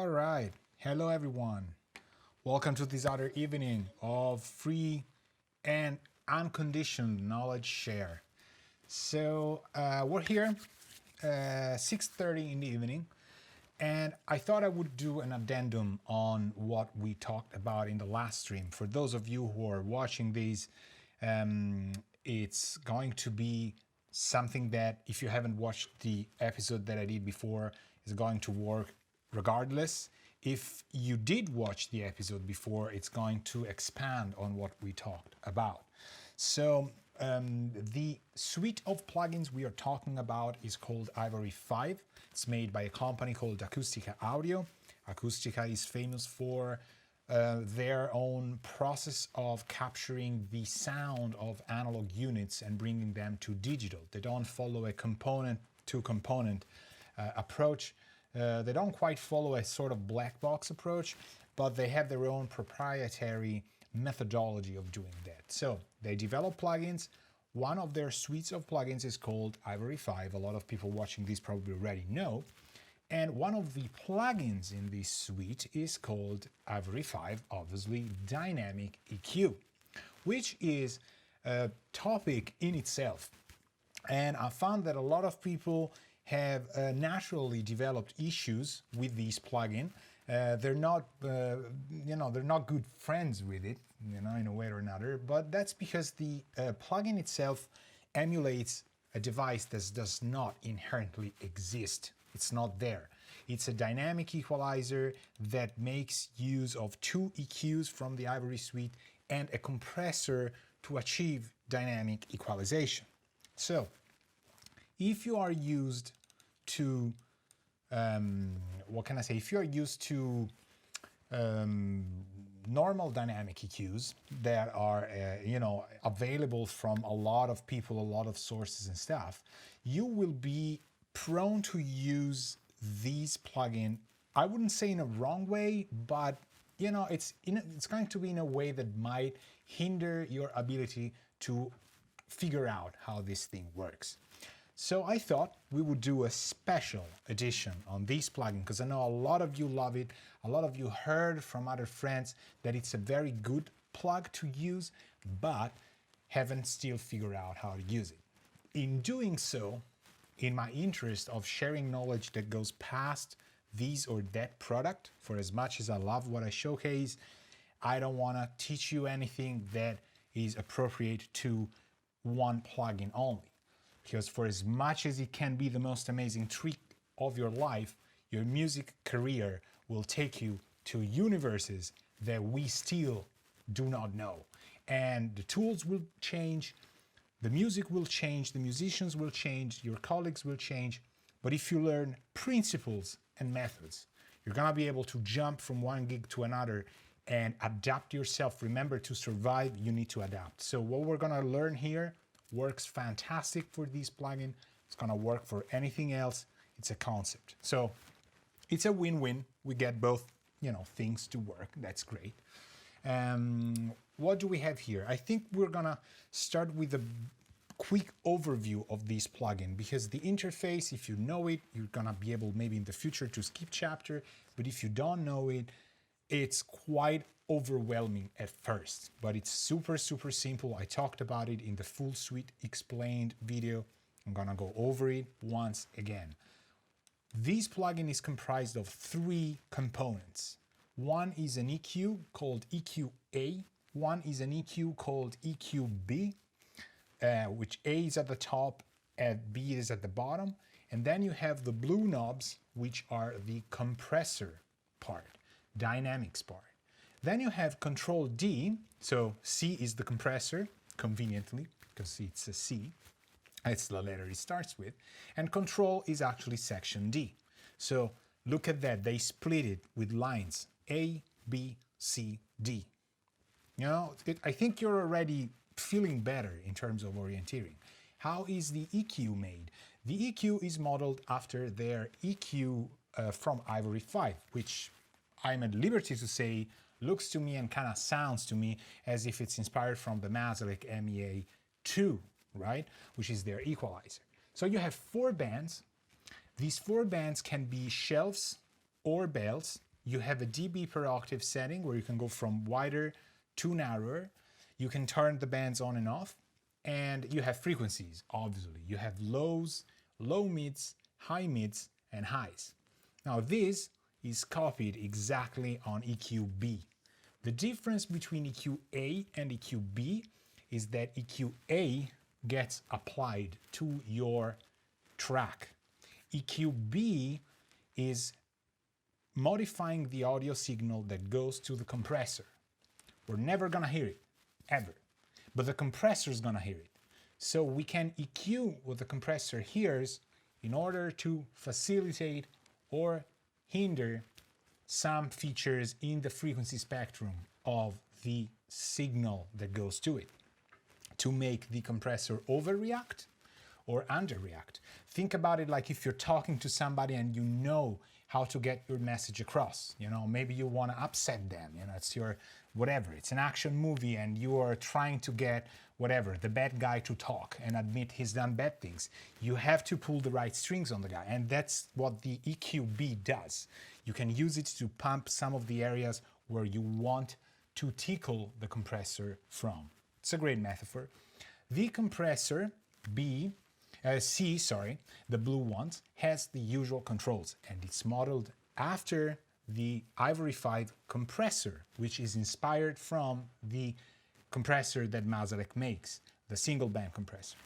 All right. Hello, everyone. Welcome to this other evening of free and unconditioned knowledge share. We're here 6:30 in the evening, and I thought I would do an addendum on what we talked about in the last stream. For those of you who are watching these, it's going to be something that, if you haven't watched the episode that I did before, is going to work regardless. If you did watch the episode before, it's going to expand on what we talked about. The suite of plugins we are talking about is called IVORY5. It's made by a company called Acustica Audio. Acustica is famous for their own process of capturing the sound of analog units and bringing them to digital. They don't follow a component to component approach. They don't quite follow a sort of black box approach, but they have their own proprietary methodology of doing that. So they develop plugins. One of their suites of plugins is called IVORY5. A lot of people watching this probably already know. And one of the plugins in this suite is called IVORY5, obviously Dynamic EQ, which is a topic in itself. And I found that a lot of people have naturally developed issues with these plugin. They're not, they're not good friends with it, in a way or another. But that's because the plugin itself emulates a device that does not inherently exist. It's not there. It's a dynamic equalizer that makes use of two EQs from the IVORY suite and a compressor to achieve dynamic equalization. So, if you are used to, if you are used to normal dynamic EQs that are, available from a lot of people, a lot of sources and stuff, you will be prone to use these plugin. I wouldn't say in a wrong way, but it's going to be in a way that might hinder your ability to figure out how this thing works. So I thought we would do a special edition on this plugin because I know a lot of you love it. A lot of you heard from other friends that it's a very good plug to use, but haven't still figured out how to use it. In doing so, in my interest of sharing knowledge that goes past this or that product, for as much as I love what I showcase, I don't want to teach you anything that is appropriate to one plugin only. Because for as much as it can be the most amazing trick of your life, your music career will take you to universes that we still do not know. And the tools will change, the music will change, the musicians will change, your colleagues will change. But if you learn principles and methods, you're gonna be able to jump from one gig to another and adapt yourself. Remember, to survive, you need to adapt. So what we're gonna learn here works fantastic for this plugin. It's gonna work for anything else. It's a concept. So it's a win-win. We get both, things to work. That's great. What do we have here? I think we're gonna start with a quick overview of this plugin, because the interface, if you know it, you're gonna be able maybe in the future to skip chapter, but if you don't know it, it's quite overwhelming at first, but it's super simple. I talked about it in the full suite explained video. I'm gonna go over it once again. This plugin is comprised of three components. One is an EQ called EQ-A, one is an EQ called EQ-B, which A is at the top and B is at the bottom, and then you have the blue knobs, which are the compressor part, dynamics part. Then you have Control D, so C is the compressor, conveniently, because it's a C. It's the letter it starts with. And Control is actually section D. So look at that, they split it with lines A, B, C, D. I think you're already feeling better in terms of orienteering. How is the EQ made? The EQ is modeled after their EQ from IVORY5, which I'm at liberty to say looks to me and kind of sounds to me as if it's inspired from the Mazalek MEA2, right? Which is their equalizer. So you have 4 bands. These 4 bands can be shelves or bells. you have a dB per octave setting where you can go from wider to narrower. You can turn the bands on and off, and you have frequencies, obviously. You have lows, low mids, high mids, and highs. Now this is copied exactly on EQ-B. The difference between EQ-A and EQ-B is that EQ-A gets applied to your track. EQ-B is modifying the audio signal that goes to the compressor. We're never gonna hear it, ever. But the compressor is gonna hear it. So we can EQ what the compressor hears in order to facilitate or hinder some features in the frequency spectrum of the signal that goes to it, to make the compressor overreact or underreact. Think about it like if you're talking to somebody and you know how to get your message across. You know, maybe you want to upset them, you know, it's your whatever, it's an action movie and you are trying to get whatever, the bad guy to talk and admit he's done bad things. You have to pull the right strings on the guy, and that's what the EQ-B does. You can use it to pump some of the areas where you want to tickle the compressor from. It's a great metaphor. The compressor C, the blue ones, has the usual controls, and it's modeled after the IVORY5 compressor, which is inspired from the compressor that Mazarek makes, the single band compressor.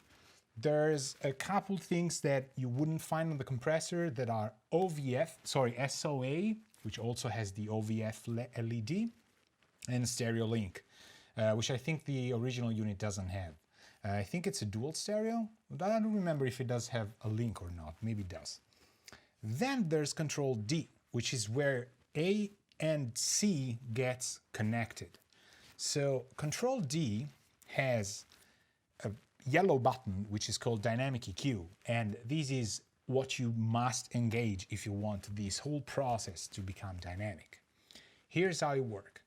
There's a couple things that you wouldn't find on the compressor that are SOA, which also has the OVF LED, and stereo link, which I think the original unit doesn't have. I think it's a dual stereo, but I don't remember if it does have a link or not. Maybe it does. Then there's Control D, which is where A and C gets connected. So Control D has a yellow button, which is called Dynamic EQ, and this is what you must engage if you want this whole process to become dynamic. Here's how it works.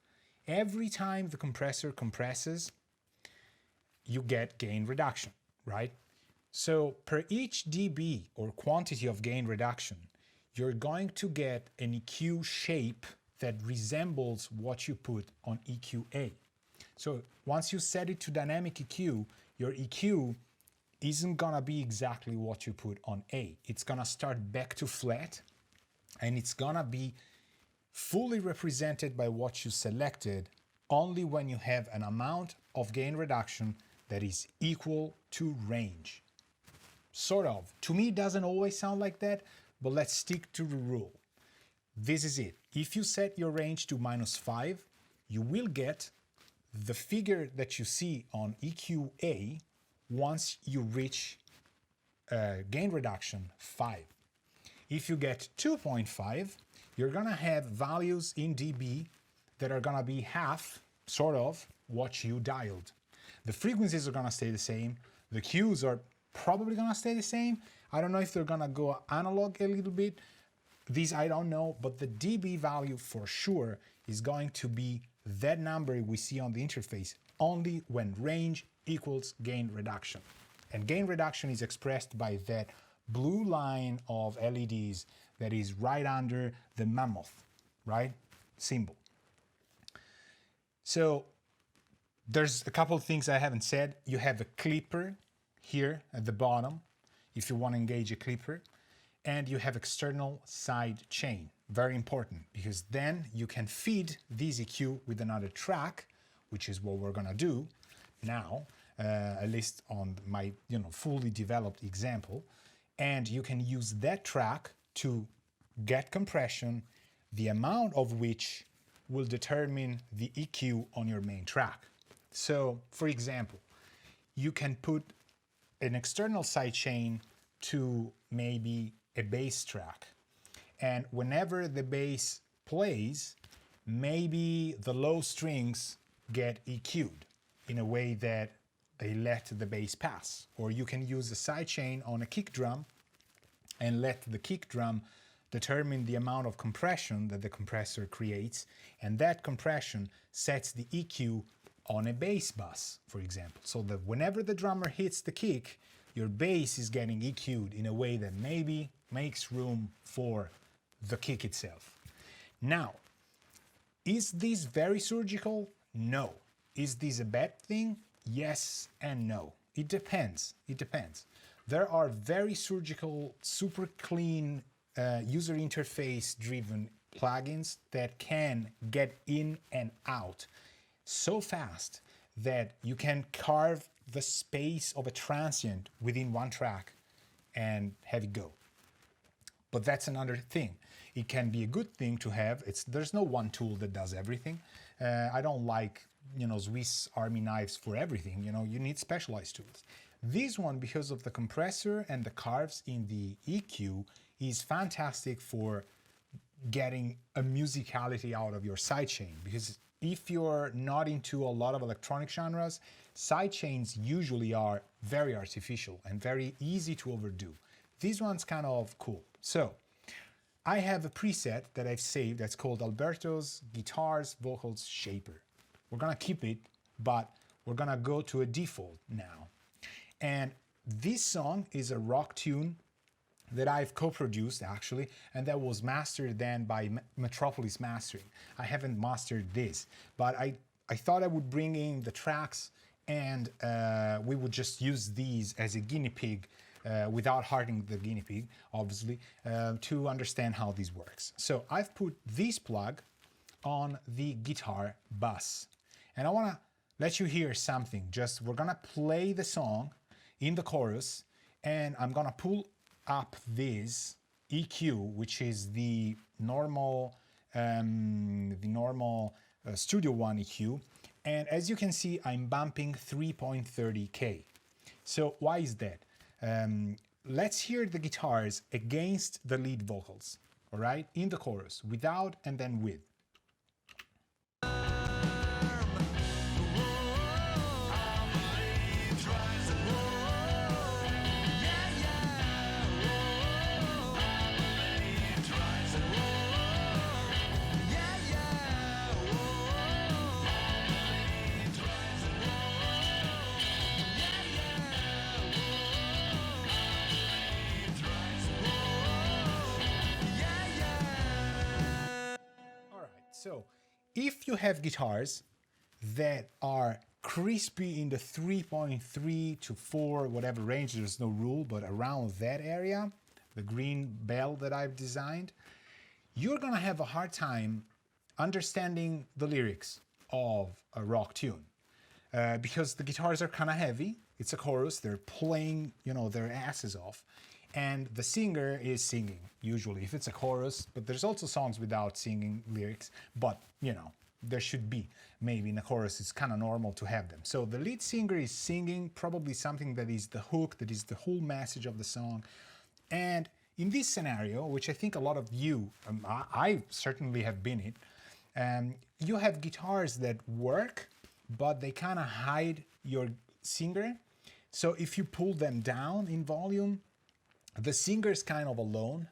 Every time the compressor compresses, you get gain reduction, right? So per each dB or quantity of gain reduction, you're going to get an EQ shape that resembles what you put on EQ-A. So once you set it to dynamic EQ, your EQ isn't gonna be exactly what you put on A. It's gonna start back to flat, and it's gonna be fully represented by what you selected only when you have an amount of gain reduction that is equal to range. Sort of. To me, it doesn't always sound like that, but let's stick to the rule. This is it. If you set your range to -5, you will get the figure that you see on EQ-A once you reach gain reduction 5. If you get 2.5, you're gonna have values in dB that are gonna be half, sort of, what you dialed. The frequencies are gonna stay the same. The cues are probably gonna stay the same. I don't know if they're gonna go analog a little bit. These I don't know, but the dB value for sure is going to be that number we see on the interface only when range equals gain reduction. And gain reduction is expressed by that blue line of LEDs that is right under the mammoth, right, symbol. So there's a couple of things I haven't said. You have a clipper here at the bottom, if you want to engage a clipper, and you have external side chain. Very important, because then you can feed this EQ with another track, which is what we're gonna do now, at least on my fully developed example, and you can use that track to get compression, the amount of which will determine the EQ on your main track. So, for example, you can put an external sidechain to maybe a bass track, and whenever the bass plays, maybe the low strings get EQ'd in a way that they let the bass pass. Or you can use a sidechain on a kick drum and let the kick drum determine the amount of compression that the compressor creates, and that compression sets the EQ on a bass bus, for example, so that whenever the drummer hits the kick, your bass is getting EQ'd in a way that maybe makes room for the kick itself. Now, is this very surgical? No. Is this a bad thing? Yes and no. It depends. It depends. There are very surgical, super clean, user interface driven plugins that can get in and out so fast that you can carve the space of a transient within one track and have it go. But that's another thing. It can be a good thing to have. There's no one tool that does everything. I don't like, Swiss Army knives for everything. You need specialized tools. This one, because of the compressor and the carves in the EQ, is fantastic for getting a musicality out of your sidechain. Because if you're not into a lot of electronic genres, sidechains usually are very artificial and very easy to overdo. This one's kind of cool. So I have a preset that I've saved that's called Alberto's Guitars Vocals Shaper. We're gonna keep it, but we're gonna go to a default now. And this song is a rock tune that I've co-produced actually, and that was mastered then by Metropolis Mastering. I haven't mastered this, but I thought I would bring in the tracks and we would just use these as a guinea pig without hurting the guinea pig, obviously, to understand how this works. So I've put this plug on the guitar bus, and I wanna let you hear something. We're gonna play the song in the chorus, and I'm gonna pull up this EQ, which is the normal Studio One EQ, and as you can see, I'm bumping 3.30K. So why is that? Let's hear the guitars against the lead vocals, all right, in the chorus, without and then with. So if you have guitars that are crispy in the 3.3 to 4, whatever range, there's no rule, but around that area, the green bell that I've designed, you're gonna have a hard time understanding the lyrics of a rock tune. Because the guitars are kind of heavy, it's a chorus, they're playing, their asses off. And the singer is singing, usually, if it's a chorus, but there's also songs without singing lyrics, but, there should be. Maybe in a chorus, it's kind of normal to have them. So the lead singer is singing probably something that is the hook, that is the whole message of the song. And in this scenario, which I think a lot of you, I certainly have been in, you have guitars that work, but they kind of hide your singer. So if you pull them down in volume, the singer's kind of alone,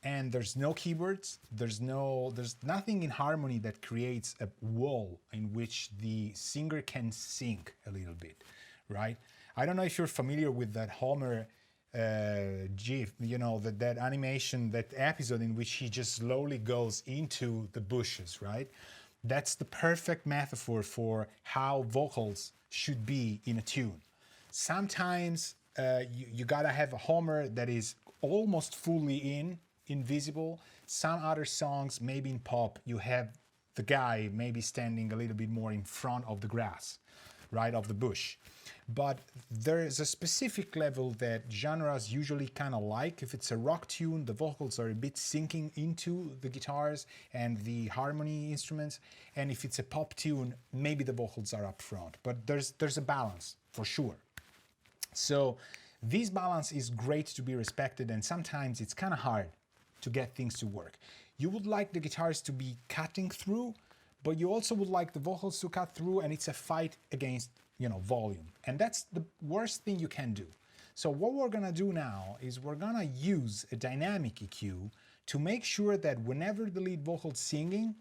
and there's no keyboards, there's nothing in harmony that creates a wall in which the singer can sing a little bit, right? I don't know if you're familiar with that Homer GIF, that animation, that episode in which he just slowly goes into the bushes, right? That's the perfect metaphor for how vocals should be in a tune. Sometimes you gotta have a Homer that is almost fully invisible. Some other songs, maybe in pop, you have the guy maybe standing a little bit more in front of the grass, right, of the bush. But there is a specific level that genres usually kind of like. If it's a rock tune, the vocals are a bit sinking into the guitars and the harmony instruments. And if it's a pop tune, maybe the vocals are up front. But there's a balance, for sure. So this balance is great to be respected, and sometimes it's kind of hard to get things to work. You would like the guitars to be cutting through, but you also would like the vocals to cut through, and it's a fight against, volume. And that's the worst thing you can do. So what we're gonna do now is we're gonna use a dynamic EQ to make sure that whenever the lead vocal's singing,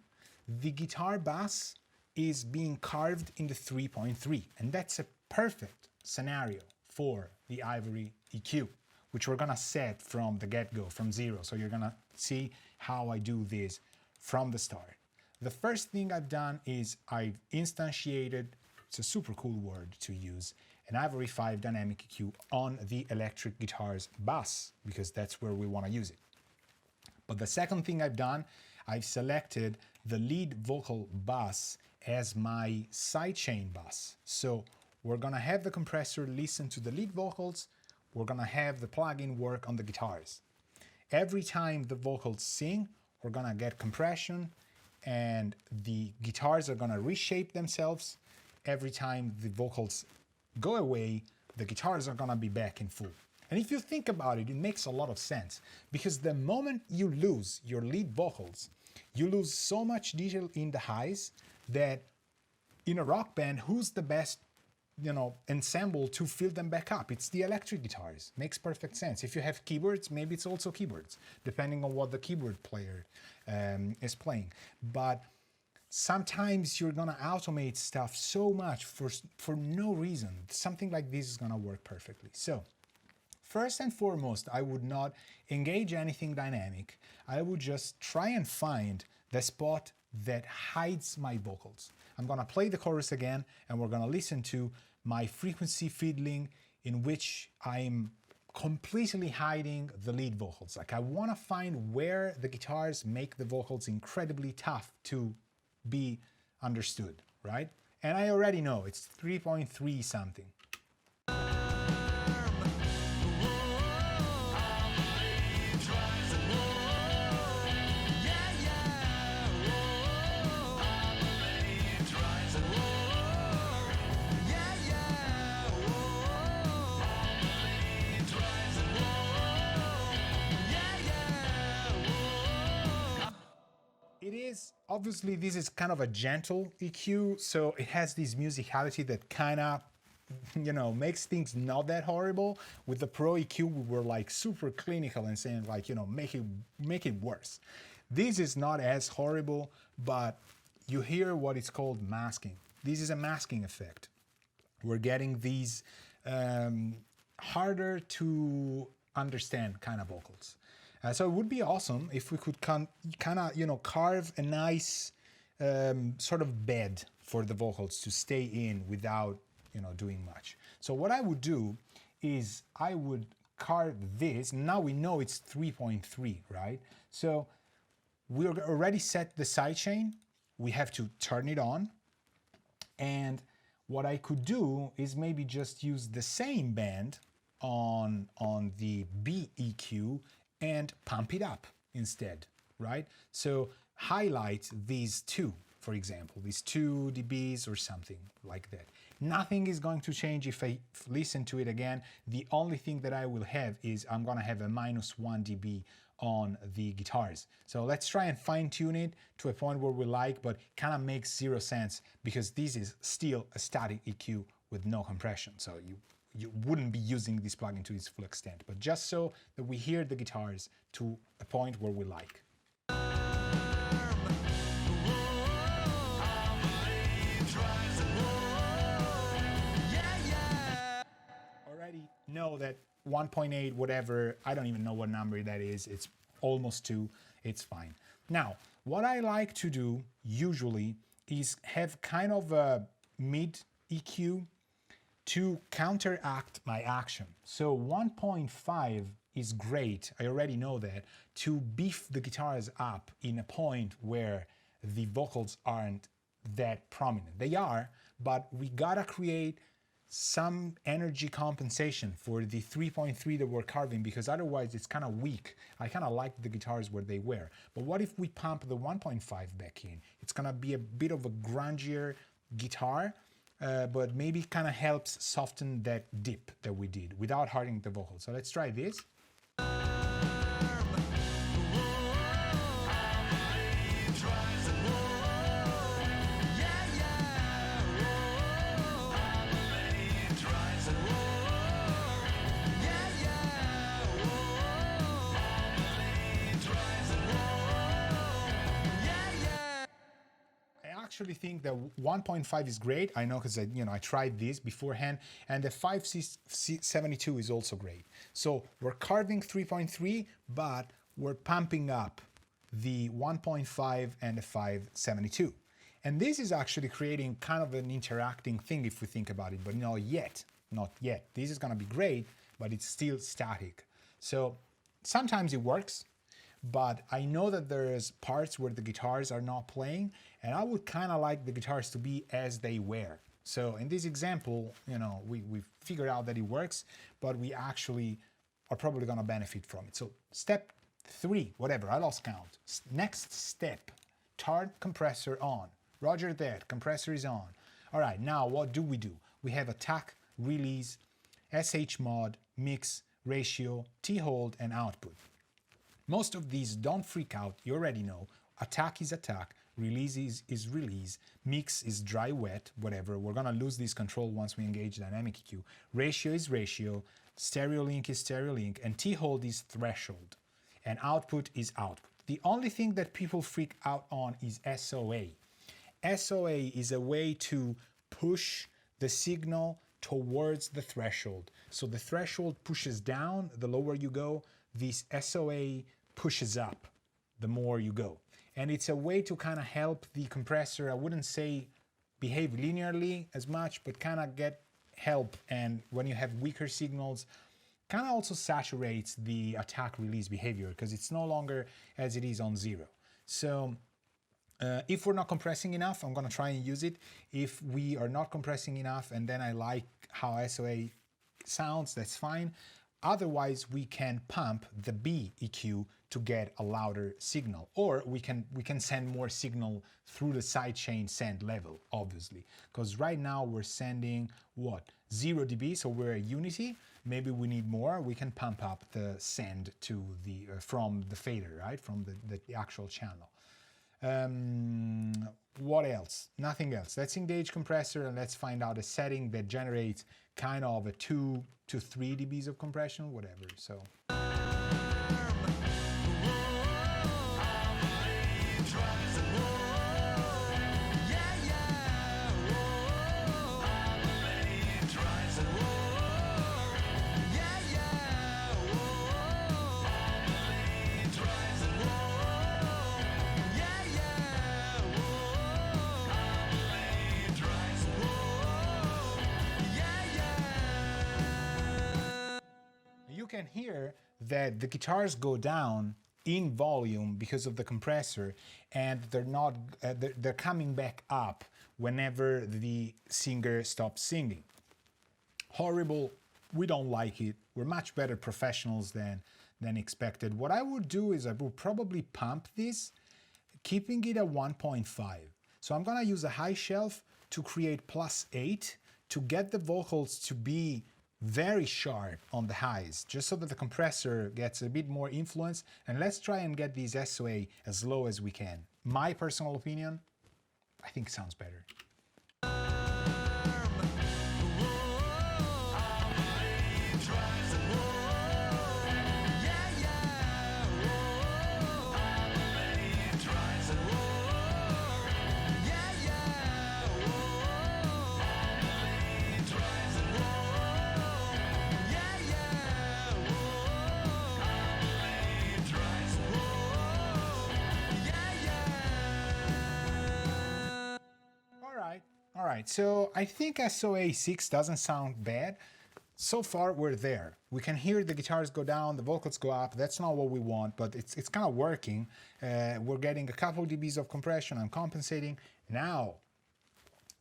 the guitar bass is being carved in the 3.3. And that's a perfect scenario for the Ivory EQ, which we're gonna set from the get-go, from 0. So you're gonna see how I do this from the start. The first thing I've done is I've instantiated, it's a super cool word to use, an IVORY5 dynamic EQ on the electric guitar's bus, because that's where we want to use it. But the second thing I've done, I've selected the lead vocal bus as my sidechain bus. So we're gonna have the compressor listen to the lead vocals, we're gonna have the plugin work on the guitars. Every time the vocals sing, we're gonna get compression and the guitars are gonna reshape themselves. Every time the vocals go away, the guitars are gonna be back in full. And if you think about it, it makes a lot of sense, because the moment you lose your lead vocals, you lose so much detail in the highs that in a rock band, who's the best, ensemble to fill them back up? It's the electric guitars. Makes perfect sense. If you have keyboards, maybe it's also keyboards, depending on what the keyboard player is playing. But sometimes you're gonna automate stuff so much for no reason. Something like this is gonna work perfectly. So first and foremost, I would not engage anything dynamic. I would just try and find the spot that hides my vocals. I'm gonna play the chorus again, and we're gonna listen to my frequency fiddling in which I'm completely hiding the lead vocals. Like, I wanna find where the guitars make the vocals incredibly tough to be understood, right? And I already know it's 3.3 something. It is, obviously, this is kind of a gentle EQ, so it has this musicality that kind of, makes things not that horrible. With the Pro EQ, we were like super clinical and saying like, make it worse. This is not as horrible, but you hear what is called masking. This is a masking effect. We're getting these harder to understand kind of vocals. So it would be awesome if we could kind of, carve a nice sort of bed for the vocals to stay in without, doing much. So what I would do is I would carve this. Now we know it's 3.3, right? So we already set the sidechain. We have to turn it on. And what I could do is maybe just use the same band on the B EQ and pump it up instead, right? So highlight these two, for example, these 2 dBs or something like that. Nothing is going to change if I listen to it again. The only thing that I will have is I'm gonna have a -1 dB on the guitars. So let's try and fine tune it to a point where we like, but kind of makes 0 sense because this is still a static EQ with no compression. So you wouldn't be using this plugin to its full extent, but just so that we hear the guitars to a point where we like. Already know that 1.8, whatever, I don't even know what number that is, it's almost 2, it's fine. Now, what I like to do usually is have kind of a mid EQ to counteract my action. So 1.5 is great, I already know that, to beef the guitars up in a point where the vocals aren't that prominent. They are, but we gotta create some energy compensation for the 3.3 that we're carving, because otherwise it's kind of weak. I kind of like the guitars where they were. But what if we pump the 1.5 back in? It's gonna be a bit of a grungier guitar, but maybe kind of helps soften that dip that we did without hurting the vocal. So let's try this. I actually think that 1.5 is great. I know because I tried this beforehand, and the 5C72 is also great. So we're carving 3.3, but we're pumping up the 1.5 and the 572. And this is actually creating kind of an interacting thing if we think about it, but not yet. This is gonna be great, but it's still static. So sometimes it works, but I know that there's parts where the guitars are not playing, and I would kind of like the guitars to be as they were. So in this example, you know, we figured out that it works, but we actually are probably gonna benefit from it. So step 3, whatever, I lost count. Next step, turn compressor on. Roger that, compressor is on. All right, now what do? We have attack, release, SH mod, mix, ratio, T-hold, and output. Most of these, don't freak out, you already know. Attack is attack, release is release, mix is dry wet, whatever. We're gonna lose this control once we engage dynamic EQ. Ratio is ratio, stereo link is stereo link, and T-hold is threshold, and output is output. The only thing that people freak out on is SOA. SOA is a way to push the signal towards the threshold. So the threshold pushes down, the lower you go, this SOA pushes up, the more you go. And it's a way to kind of help the compressor, I wouldn't say behave linearly as much, but kind of get help. And when you have weaker signals, kind of also saturates the attack release behavior because it's no longer as it is on 0. So if we're not compressing enough, I'm going to try and use it. If we are not compressing enough and then I like how SOA sounds, that's fine. Otherwise, we can pump the B EQ to get a louder signal, or we can send more signal through the sidechain send level, obviously, because right now we're sending what, 0 dB, so we're a unity. Maybe we need more. We can pump up the send to the from the fader, right, from the actual channel. What else? Nothing else. Let's engage compressor and let's find out a setting that generates kind of a 2 to 3 dBs of compression, whatever. So. You can hear that the guitars go down in volume because of the compressor, and they're not they're coming back up whenever the singer stops singing. Horrible. We don't like it. We're much better professionals than expected. What I would do is I would probably pump this, keeping it at 1.5. So I'm gonna use a high shelf to create +8 to get the vocals to be very sharp on the highs, just so that the compressor gets a bit more influence. And let's try and get these SOA as low as we can. My personal opinion, I think it sounds better. All right, so I think SOA 6 doesn't sound bad. So far, we're there. We can hear the guitars go down, the vocals go up. That's not what we want, but it's kind of working. We're getting a couple dBs of compression. I'm compensating. Now,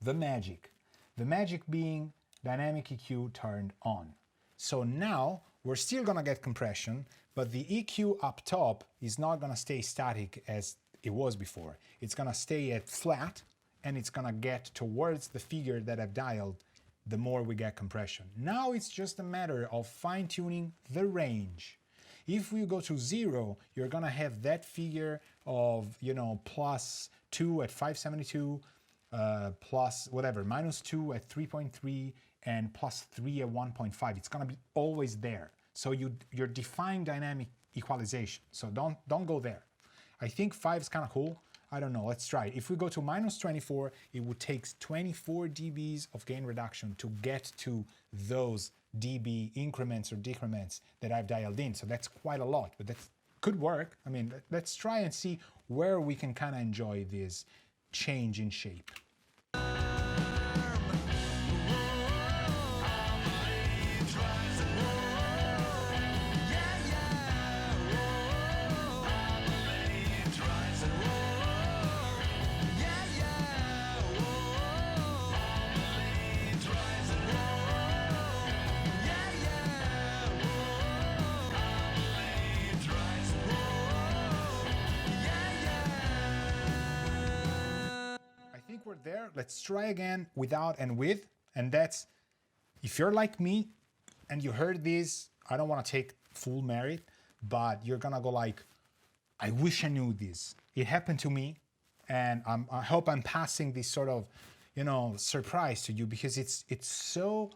the magic. The magic being dynamic EQ turned on. So now, we're still gonna get compression, but the EQ up top is not gonna stay static as it was before. It's gonna stay at flat, and it's gonna get towards the figure that I've dialed the more we get compression. Now it's just a matter of fine-tuning the range. If we go to 0, you're gonna have that figure of, you know, +2 at 572, plus whatever, -2 at 3.3, and +3 at 1.5. It's gonna be always there. So you're defying dynamic equalization. So don't go there. I think 5 is kind of cool. I don't know, let's try it. If we go to -24, it would take 24 dBs of gain reduction to get to those dB increments or decrements that I've dialed in. So that's quite a lot, but could work. I mean, let's try and see where we can kind of enjoy this change in shape. We're there. Let's try again without and with. And that's, if you're like me and you heard this, I don't want to take full merit, but you're gonna go like, I wish I knew this. It happened to me, and I hope I'm passing this sort of, you know, surprise to you, because it's so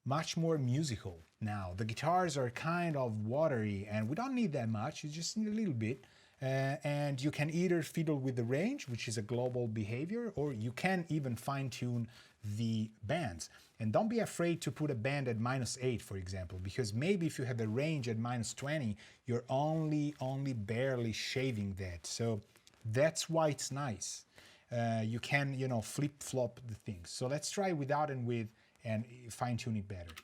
much more musical now. The guitars are kind of watery, and we don't need that much. You just need a little bit. And you can either fiddle with the range, which is a global behavior, or you can even fine-tune the bands. And don't be afraid to put a band at -8, for example, because maybe if you have a range at -20, you're only barely shaving that. So that's why it's nice. You can, you know, flip-flop the things. So let's try without and with, and fine-tune it better.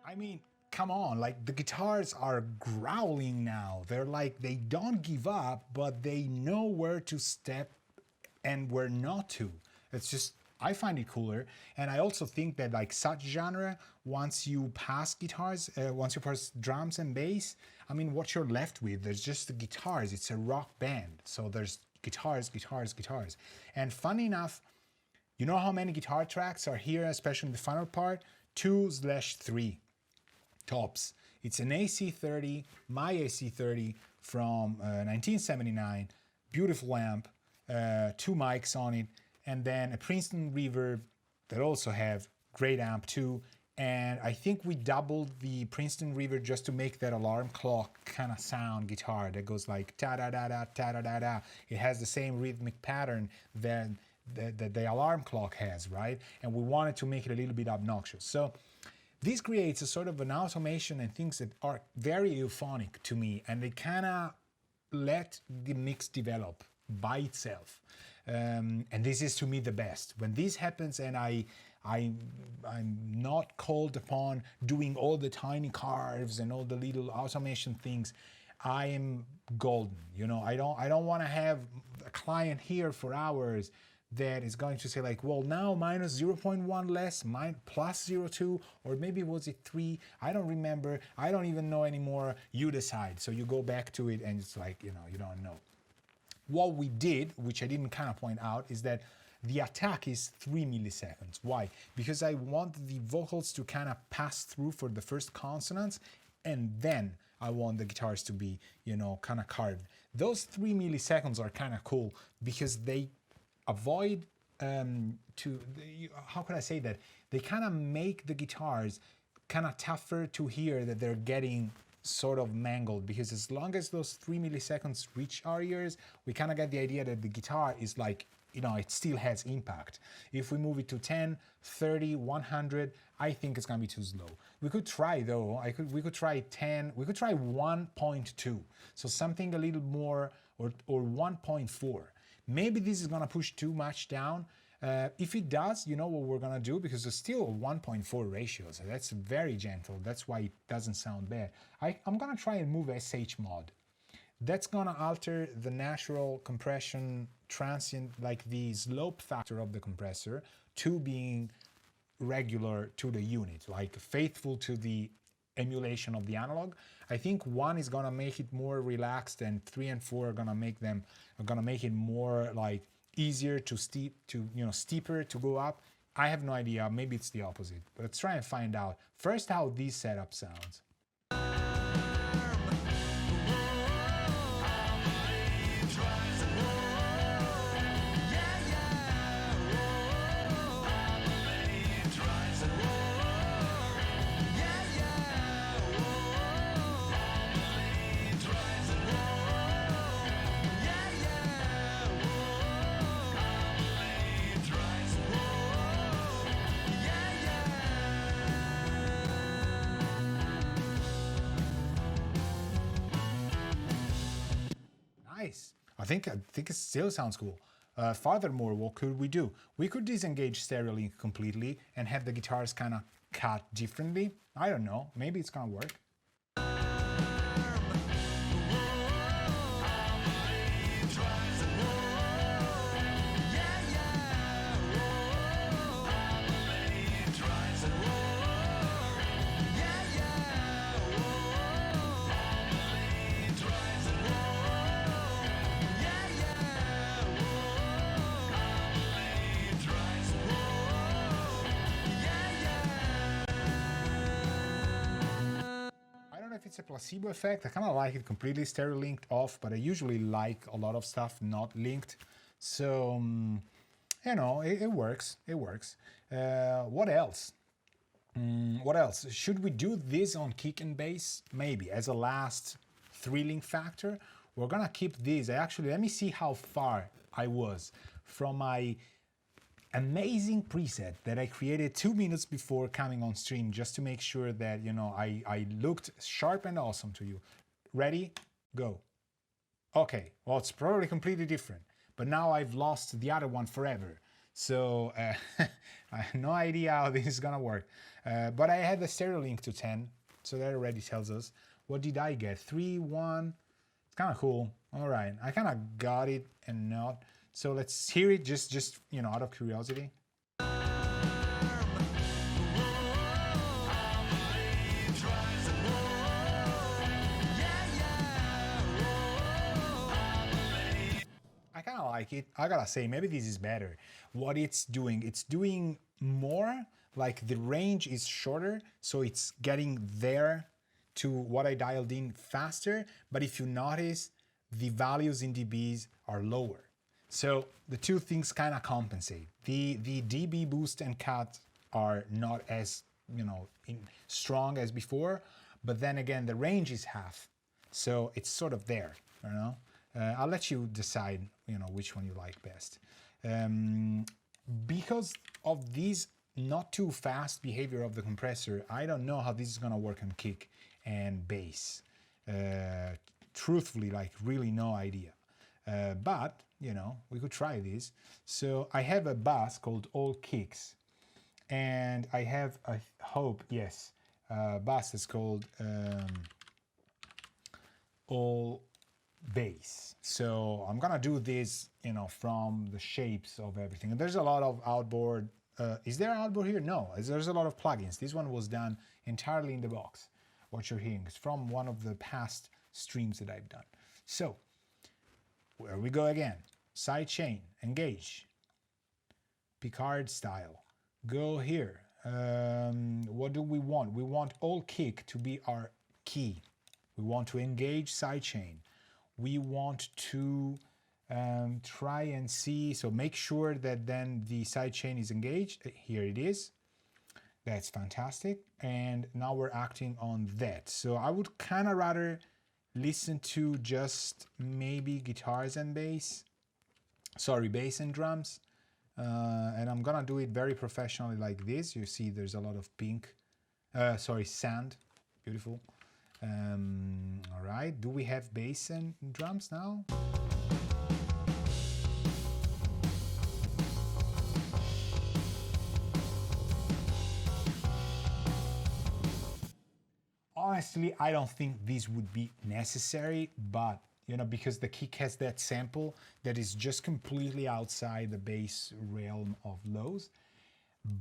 I mean, come on, like the guitars are growling now. They're like, they don't give up, but they know where to step and where not to. It's just, I find it cooler. And I also think that like such genre, once you pass guitars, once you pass drums and bass, I mean, what you're left with, there's just the guitars. It's a rock band. So there's guitars, guitars, guitars. And funny enough, you know how many guitar tracks are here, especially in the final part? 2/3 tops. It's an AC30, my AC30 from 1979, beautiful amp, 2 mics on it, and then a Princeton reverb that also have great amp too. And I think we doubled the Princeton reverb just to make that alarm clock kind of sound guitar that goes like ta-da-da-da, ta-da-da-da. It has the same rhythmic pattern that the alarm clock has, right? And we wanted to make it a little bit obnoxious. So this creates a sort of an automation and things that are very euphonic to me, and they kind of let the mix develop by itself. And this is to me the best. When this happens and I'm not called upon doing all the tiny carves and all the little automation things, I am golden. You know, I don't want to have a client here for hours that is going to say like, well, now minus 0.1 less, plus 0.2, or maybe was it 3? I don't remember. I don't even know anymore. You decide. So you go back to it and it's like, you know, you don't know. What we did, which I didn't kind of point out, is that the attack is 3 milliseconds. Why? Because I want the vocals to kind of pass through for the first consonants, and then I want the guitars to be, you know, kind of carved. Those 3 milliseconds are kind of cool because they avoid how can I say that? They kind of make the guitars kind of tougher to hear that they're getting sort of mangled, because as long as those 3 milliseconds reach our ears, we kind of get the idea that the guitar is like, you know, it still has impact. If we move it to 10, 30, 100, I think it's gonna be too slow. We could try though, we could try 10, we could try 1.2, so something a little more, or 1.4. Maybe this is gonna push too much down. If it does, you know what we're gonna do, because it's still a 1.4 ratio, so that's very gentle. That's why it doesn't sound bad. I'm gonna try and move SH mod. That's gonna alter the natural compression transient, like the slope factor of the compressor, to being regular to the unit, like faithful to the emulation of the analog. I think 1 is gonna make it more relaxed, and 3 and 4 are gonna make it more like easier to steeper to go up. I have no idea. Maybe it's the opposite. But let's try and find out first how this setup sounds. Nice. I think it still sounds cool. Furthermore, what could we do? We could disengage stereo link completely and have the guitars kind of cut differently. I don't know. Maybe it's gonna work. If it's a placebo effect, I kind of like it completely stereo linked off, but I usually like a lot of stuff not linked. So, you know, it works. It works. What else? What else? Should we do this on kick and bass? Maybe as a last 3-link factor. We're gonna keep this. Let me see how far I was from my amazing preset that I created 2 minutes before coming on stream, just to make sure that, you know, I looked sharp and awesome to you. Ready? Go. Okay, well, it's probably completely different, but now I've lost the other one forever. So I have no idea how this is gonna work. But I had the stereo link to 10, so that already tells us. What did I get? 3, 1. It's kind of cool. All right, I kind of got it and not. So let's hear it, just you know, out of curiosity. I kind of like it. I gotta say, maybe this is better. What it's doing more like the range is shorter, so it's getting there to what I dialed in faster. But if you notice, the values in dBs are lower. So the two things kind of compensate. The dB boost and cut are not as, you know, strong as before, but then again, the range is half. So it's sort of there, you know. I'll let you decide, you know, which one you like best. Because of this not too fast behavior of the compressor, I don't know how this is gonna work on kick and bass. Truthfully, like really no idea. But, you know, we could try this. So I have a bus called All Kicks, and I have, I hope, yes, bus is called All bass. So I'm gonna do this, you know, from the shapes of everything. And there's a lot of outboard. Is there outboard here? No, there's a lot of plugins. This one was done entirely in the box. What you're hearing is from one of the past streams that I've done. So where we go again, side chain, engage, Picard style, go here. What do we want? We want all kick to be our key. We want to engage sidechain. We want to try and see, so make sure that then the sidechain is engaged. Here it is. That's fantastic. And now we're acting on that. So I would kind of rather listen to just maybe guitars and bass. Sorry, bass and drums. And I'm gonna do it very professionally like this. You see there's a lot of pink, sand, beautiful. All right, do we have bass and drums now? Honestly, I don't think this would be necessary, but you know, because the kick has that sample that is just completely outside the bass realm of lows.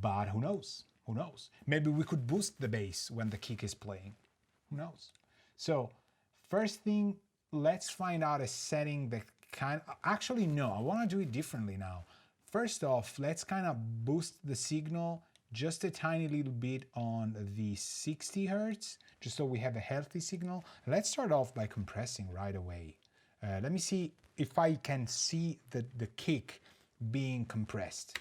But who knows? Who knows? Maybe we could boost the bass when the kick is playing. Who knows? So first thing, let's find out a setting that actually no, I want to do it differently now. First off, let's kind of boost the signal just a tiny little bit on the 60 hertz, just so we have a healthy signal. Let's start off by compressing right away. Let me see if I can see the kick being compressed.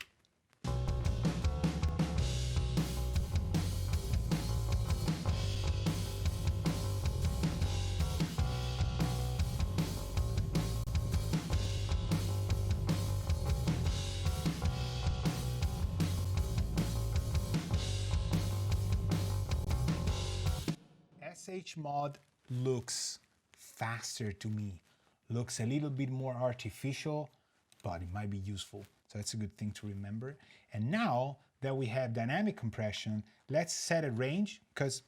SH mod looks faster to me, looks a little bit more artificial, but it might be useful. So that's a good thing to remember. And now that we have dynamic compression, let's set a range, because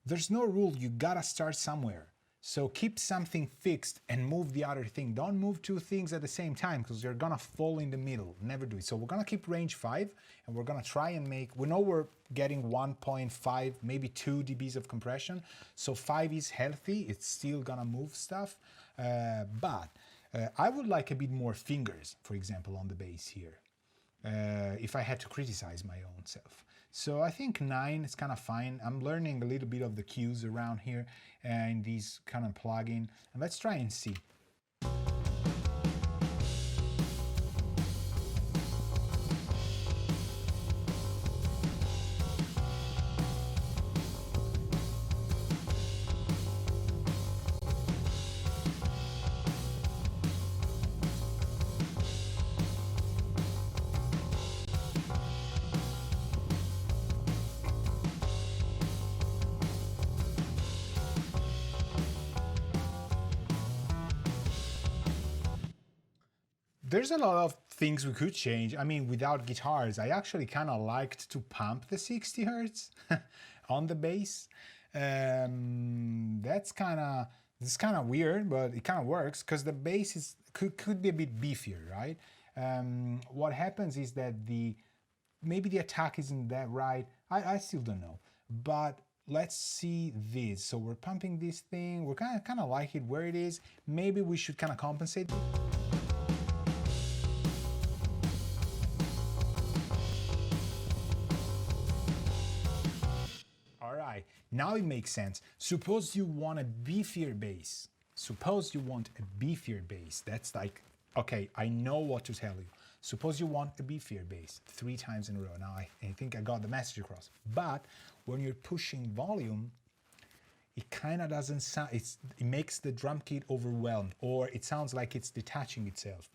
there's no rule, you gotta start somewhere. So keep something fixed and move the other thing. Don't move two things at the same time, because you're gonna fall in the middle. Never do it. So we're gonna keep range 5, and we're gonna try and make, we know we're getting 1.5, maybe 2 dBs of compression. So 5 is healthy, it's still gonna move stuff. But I would like a bit more fingers, for example, on the bass here. If I had to criticize my own self. So I think 9 is kind of fine. I'm learning a little bit of the cues around here and these kind of plugin. And let's try and see. There's a lot of things we could change. I mean, without guitars, I actually kind of liked to pump the 60 hertz on the bass. That's kind of weird, but it kind of works because the bass could be a bit beefier, right? What happens is that maybe the attack isn't that right. I still don't know, but let's see this. So we're pumping this thing. We're kind of like it where it is. Maybe we should kind of compensate. Now it makes sense. Suppose you want a beefier bass. Suppose you want a beefier bass. That's like, okay, I know what to tell you. Suppose you want a beefier bass 3 times in a row. Now I think I got the message across. But when you're pushing volume, it kind of doesn't sound, it makes the drum kit overwhelmed, or it sounds like it's detaching itself.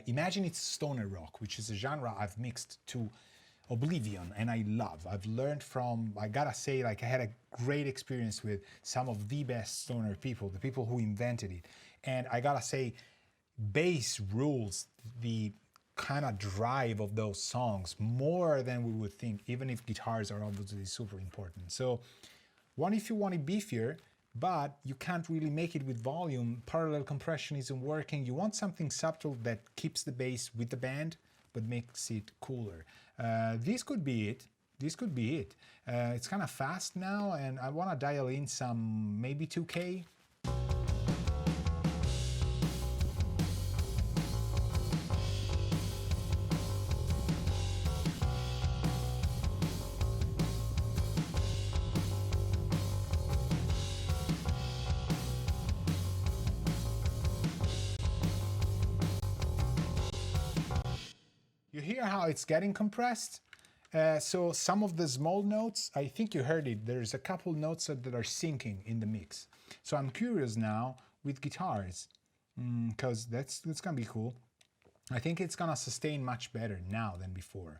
Imagine it's stoner rock, which is a genre I've mixed to oblivion and I love. I've learned from, I gotta say, like I had a great experience with some of the best stoner people, the people who invented it. And I gotta say, bass rules the kind of drive of those songs more than we would think, even if guitars are obviously super important. So if you want it beefier, but you can't really make it with volume. Parallel compression isn't working. You want something subtle that keeps the bass with the band, but makes it cooler. This could be it. This could be it. It's kind of fast now, and I want to dial in some maybe 2K. You hear how it's getting compressed? So some of the small notes, I think you heard it, there's a couple notes that are syncing in the mix. So I'm curious now with guitars, because that's gonna be cool. I think it's gonna sustain much better now than before.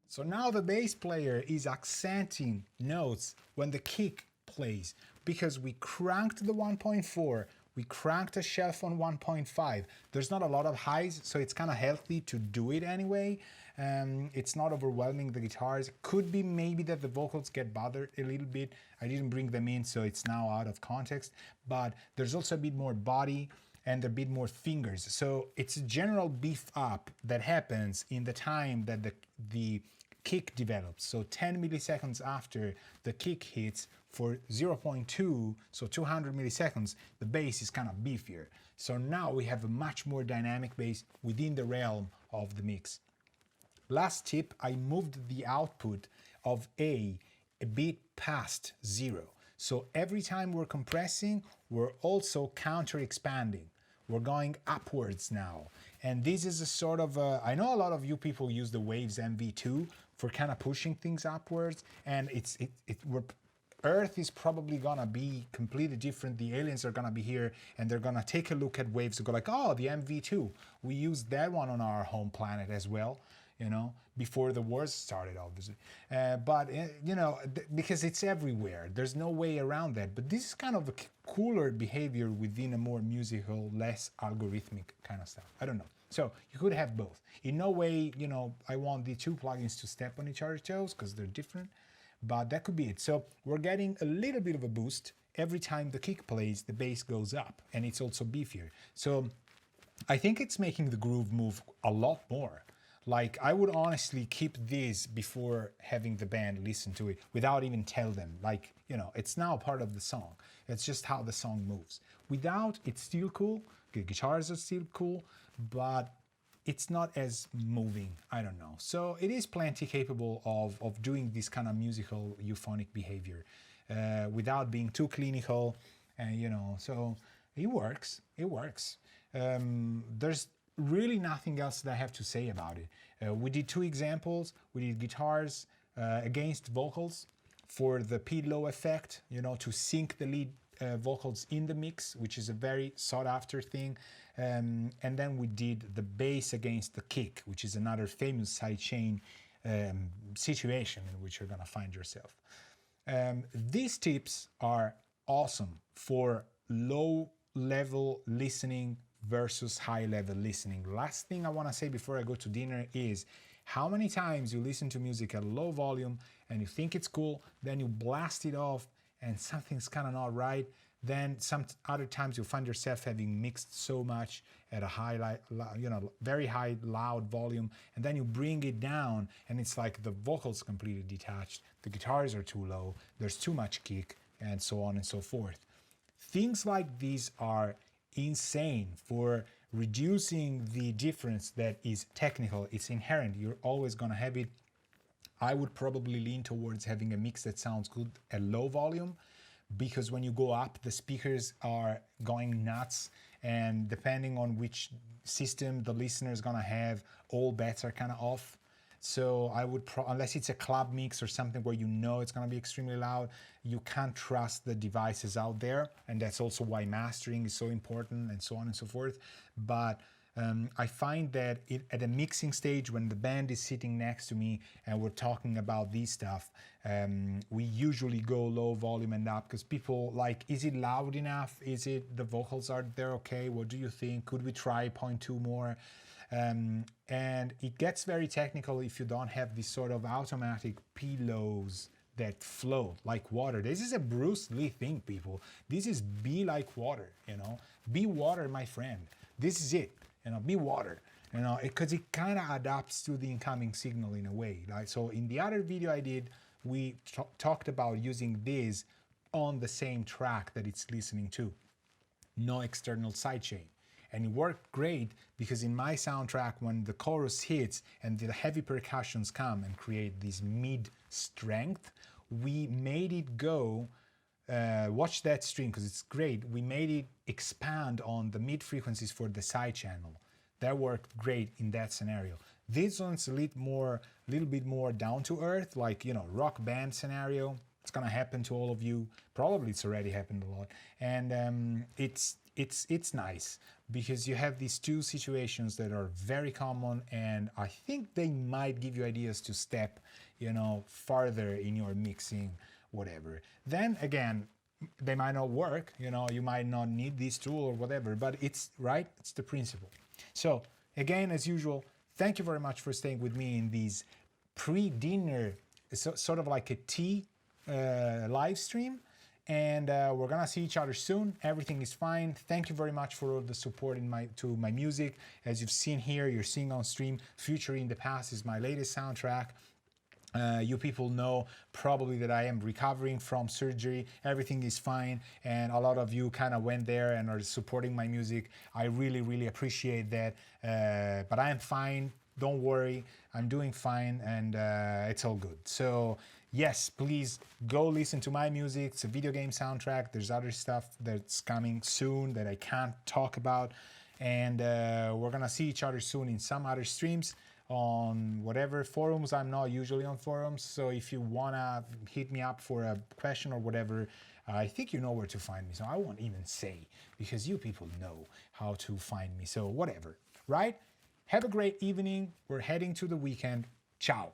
So now the bass player is accenting notes when the kick plays, because we cranked the 1.4, we cranked the shelf on 1.5. There's not a lot of highs, so it's kind of healthy to do it anyway. It's not overwhelming the guitars. Could be maybe that the vocals get bothered a little bit. I didn't bring them in, so it's now out of context, but there's also a bit more body and a bit more fingers. So it's a general beef up that happens in the time that the kick develops. So 10 milliseconds after the kick hits for 0.2, so 200 milliseconds, the bass is kind of beefier. So now we have a much more dynamic bass within the realm of the mix. Last tip, I moved the output of a bit past 0. So every time we're compressing, we're also counter expanding. We're going upwards now. And this is a sort of, I know a lot of you people use the Waves MV2 for kind of pushing things upwards, and Earth is probably gonna be completely different. The aliens are gonna be here, and they're gonna take a look at Waves and go like, oh, the MV2. We used that one on our home planet as well, you know, before the wars started, obviously. You know, because it's everywhere. There's no way around that. But this is kind of a cooler behavior within a more musical, less algorithmic kind of stuff. I don't know. So you could have both. In no way, you know, I want the two plugins to step on each other's toes because they're different, but that could be it. So we're getting a little bit of a boost every time the kick plays, the bass goes up, and it's also beefier. So I think it's making the groove move a lot more. Like, I would honestly keep this before having the band listen to it without even tell them. Like, you know, it's now part of the song. It's just how the song moves. Without, it's still cool. The guitars are still cool, but it's not as moving. I don't know. So it is plenty capable of doing this kind of musical euphonic behavior without being too clinical. And, you know, so it works. It works. There's really nothing else that I have to say about it. We did two examples. We did guitars against vocals for the P-low effect, you know, to sync the lead vocals in the mix, which is a very sought after thing. And then we did the bass against the kick, which is another famous sidechain situation in which you're gonna find yourself. These tips are awesome for low level listening versus high level listening. Last thing I want to say before I go to dinner is how many times you listen to music at low volume and you think it's cool, then you blast it off and something's kind of not right. Then some other times you'll find yourself having mixed so much at a high, you know, very high loud volume, and then you bring it down and it's like the vocals completely detached, the guitars are too low, there's too much kick, and so on and so forth. Things like these are insane for reducing the difference that is technical. It's inherent. You're always going to have it. I would probably lean towards having a mix that sounds good at low volume, because when you go up, the speakers are going nuts, and depending on which system the listener is gonna have, all bets are kind of off. So I would, unless it's a club mix or something where you know it's gonna be extremely loud, you can't trust the devices out there, and that's also why mastering is so important, and so on and so forth. But I find that at a mixing stage, when the band is sitting next to me and we're talking about these stuff, we usually go low volume and up, because people like, is it loud enough? Is it, the vocals, are there okay? What do you think? Could we try 0.2 more? And it gets very technical if you don't have this sort of automatic P-lows that flow like water. This is a Bruce Lee thing, people. This is be like water, you know? Be water, my friend. This is it, you know, be water. You know, because it kind of adapts to the incoming signal in a way. Like, so in the other video I did, we talked about using this on the same track that it's listening to. No external sidechain. And it worked great, because in my soundtrack, when the chorus hits and the heavy percussions come and create this mid strength, we made it go, watch that stream because it's great. We made it expand on the mid frequencies for the side channel. That worked great in that scenario. This one's a little bit more down to earth, like, you know, rock band scenario. It's gonna happen to all of you. Probably it's already happened a lot. And it's nice, because you have these two situations that are very common, and I think they might give you ideas to step, you know, farther in your mixing, whatever. Then again, they might not work, you know, you might not need this tool or whatever, but it's right, it's the principle. So again, as usual, thank you very much for staying with me in these pre-dinner, sort of like a tea live stream. And we're gonna see each other soon. Everything is fine. Thank you very much for all the support to my music. As you've seen here, you're seeing on stream, Future in the Past is my latest soundtrack. You people know probably that I am recovering from surgery. Everything is fine, and a lot of you kind of went there and are supporting my music. I really appreciate that. But I am fine. Don't worry, I'm doing fine, and it's all good. So yes, please go listen to my music. It's a video game soundtrack. There's other stuff that's coming soon that I can't talk about. And we're gonna see each other soon in some other streams on whatever forums. I'm not usually on forums, so if you wanna hit me up for a question or whatever, I think you know where to find me. So I won't even say, because you people know how to find me. So whatever, right? Have a great evening. We're heading to the weekend. Ciao.